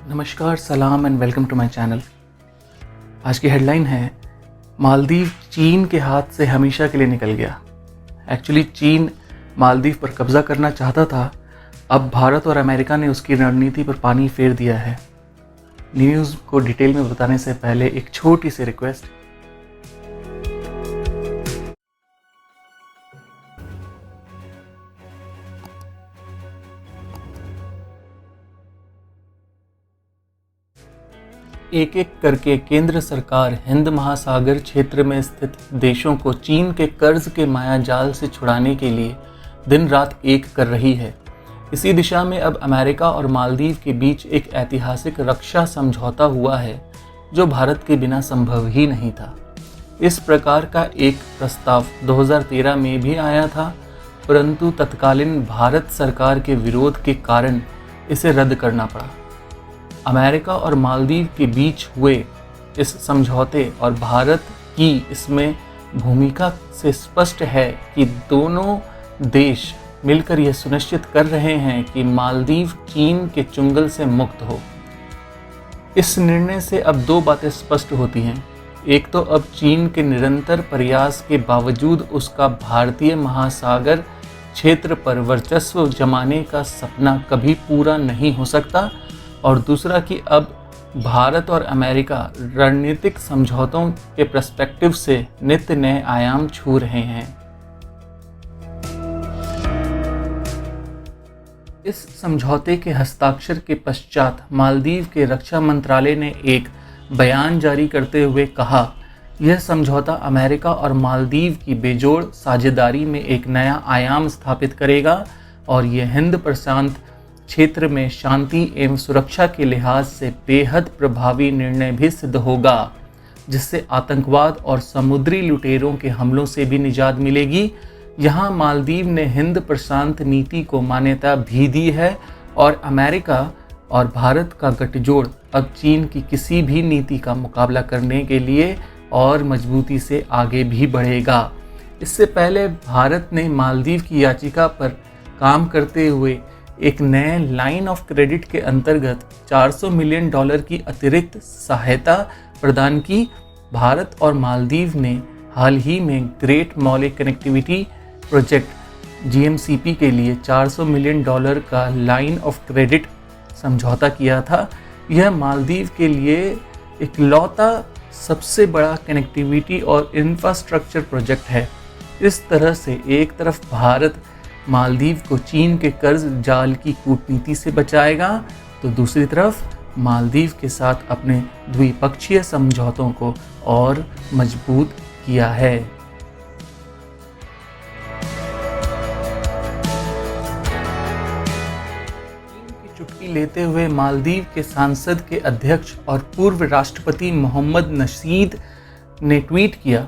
नमस्कार, सलाम and welcome to my channel. आज की हेडलाइन है मालदीव चीन के हाथ से हमेशा के लिए निकल गया। एक्चुअली चीन मालदीव पर कब्जा करना चाहता था। अब भारत और अमेरिका ने उसकी रणनीति पर पानी फेर दिया है। न्यूज़ को डिटेल में बताने से पहले एक छोटी सी रिक्वेस्ट। एक एक करके केंद्र सरकार हिंद महासागर क्षेत्र में स्थित देशों को चीन के कर्ज के माया जाल से छुड़ाने के लिए दिन रात एक कर रही है। इसी दिशा में अब अमेरिका और मालदीव के बीच एक ऐतिहासिक रक्षा समझौता हुआ है जो भारत के बिना संभव ही नहीं था। इस प्रकार का एक प्रस्ताव 2013 में भी आया था, परंतु तत्कालीन भारत सरकार के विरोध के कारण इसे रद्द करना पड़ा। अमेरिका और मालदीव के बीच हुए इस समझौते और भारत की इसमें भूमिका से स्पष्ट है कि दोनों देश मिलकर यह सुनिश्चित कर रहे हैं कि मालदीव चीन के चुंगल से मुक्त हो। इस निर्णय से अब दो बातें स्पष्ट होती हैं। एक तो अब चीन के निरंतर प्रयास के बावजूद उसका भारतीय महासागर क्षेत्र पर वर्चस्व जमाने का सपना कभी पूरा नहीं हो सकता, और दूसरा कि अब भारत और अमेरिका रणनीतिक समझौतों के पर्सपेक्टिव से नित्य नए आयाम छू रहे हैं। इस समझौते के हस्ताक्षर के पश्चात मालदीव के रक्षा मंत्रालय ने एक बयान जारी करते हुए कहा, यह समझौता अमेरिका और मालदीव की बेजोड़ साझेदारी में एक नया आयाम स्थापित करेगा और यह हिंद प्रशांत क्षेत्र में शांति एवं सुरक्षा के लिहाज से बेहद प्रभावी निर्णय भी सिद्ध होगा, जिससे आतंकवाद और समुद्री लुटेरों के हमलों से भी निजात मिलेगी। यहाँ मालदीव ने हिंद प्रशांत नीति को मान्यता भी दी है और अमेरिका और भारत का गठजोड़ अब चीन की किसी भी नीति का मुकाबला करने के लिए और मजबूती से आगे भी बढ़ेगा। इससे पहले भारत ने मालदीव की याचिका पर काम करते हुए एक नए लाइन ऑफ क्रेडिट के अंतर्गत $400 मिलियन की अतिरिक्त सहायता प्रदान की। भारत और मालदीव ने हाल ही में ग्रेट मौलिक कनेक्टिविटी प्रोजेक्ट GMCP के लिए $400 मिलियन का लाइन ऑफ क्रेडिट समझौता किया था। यह मालदीव के लिए इकलौता सबसे बड़ा कनेक्टिविटी और इंफ्रास्ट्रक्चर प्रोजेक्ट है। इस तरह से एक तरफ भारत मालदीव को चीन के कर्ज जाल की कूटनीति से बचाएगा, तो दूसरी तरफ मालदीव के साथ अपने द्विपक्षीय समझौतों को और मजबूत किया है। चीन की चुटकी लेते हुए मालदीव के संसद के अध्यक्ष और पूर्व राष्ट्रपति मोहम्मद नशीद ने ट्वीट किया,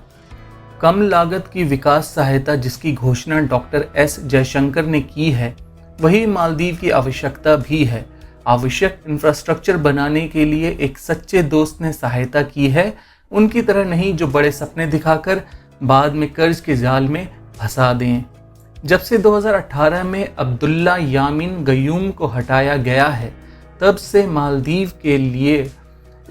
कम लागत की विकास सहायता जिसकी घोषणा डॉक्टर S जयशंकर ने की है, वही मालदीव की आवश्यकता भी है। आवश्यक इंफ्रास्ट्रक्चर बनाने के लिए एक सच्चे दोस्त ने सहायता की है, उनकी तरह नहीं जो बड़े सपने दिखाकर बाद में कर्ज के जाल में फंसा दें। जब से 2018 में अब्दुल्ला यामीन गयूम को हटाया गया है, तब से मालदीव के लिए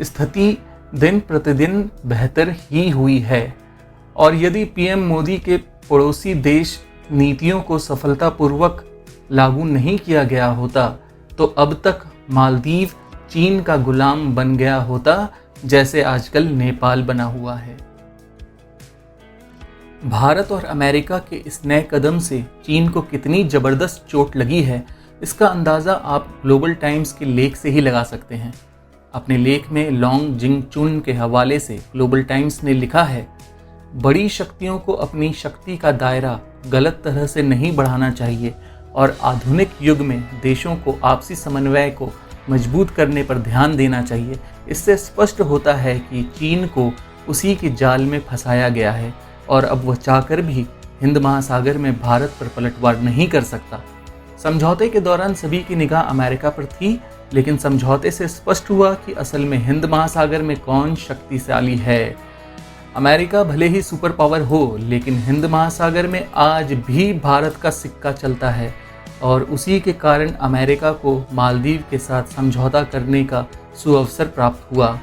स्थिति दिन प्रतिदिन बेहतर ही हुई है। और यदि PM मोदी के पड़ोसी देश नीतियों को सफलतापूर्वक लागू नहीं किया गया होता, तो अब तक मालदीव चीन का गुलाम बन गया होता, जैसे आजकल नेपाल बना हुआ है। भारत और अमेरिका के इस नए कदम से चीन को कितनी जबरदस्त चोट लगी है, इसका अंदाज़ा आप ग्लोबल टाइम्स के लेख से ही लगा सकते हैं। अपने लेख में लॉन्ग जिंगचुन के हवाले से ग्लोबल टाइम्स ने लिखा है, बड़ी शक्तियों को अपनी शक्ति का दायरा गलत तरह से नहीं बढ़ाना चाहिए और आधुनिक युग में देशों को आपसी समन्वय को मजबूत करने पर ध्यान देना चाहिए। इससे स्पष्ट होता है कि चीन को उसी के जाल में फंसाया गया है और अब वह चाहकर भी हिंद महासागर में भारत पर पलटवार नहीं कर सकता। समझौते के दौरान सभी की निगाह अमेरिका पर थी, लेकिन समझौते से स्पष्ट हुआ कि असल में हिंद महासागर में कौन शक्तिशाली है। अमेरिका भले ही सुपर पावर हो, लेकिन हिंद महासागर में आज भी भारत का सिक्का चलता है। और उसी के कारण अमेरिका को मालदीव के साथ समझौता करने का सुअवसर प्राप्त हुआ।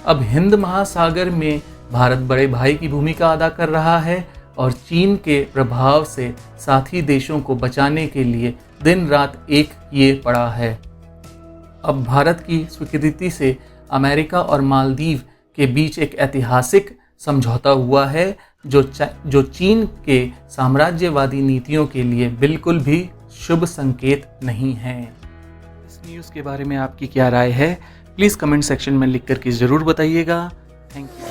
अब हिंद महासागर में भारत बड़े भाई की भूमिका अदा कर रहा है और चीन के प्रभाव से साथी देशों को बचाने के लिए दिन रात एक किए पड़ा है। अब भारत की स्वीकृति से अमेरिका और मालदीव के बीच एक ऐतिहासिक समझौता हुआ है जो चीन के साम्राज्यवादी नीतियों के लिए बिल्कुल भी शुभ संकेत नहीं है। इस न्यूज़ के बारे में आपकी क्या राय है? प्लीज़ कमेंट सेक्शन में लिख कर के ज़रूर बताइएगा। Thank you.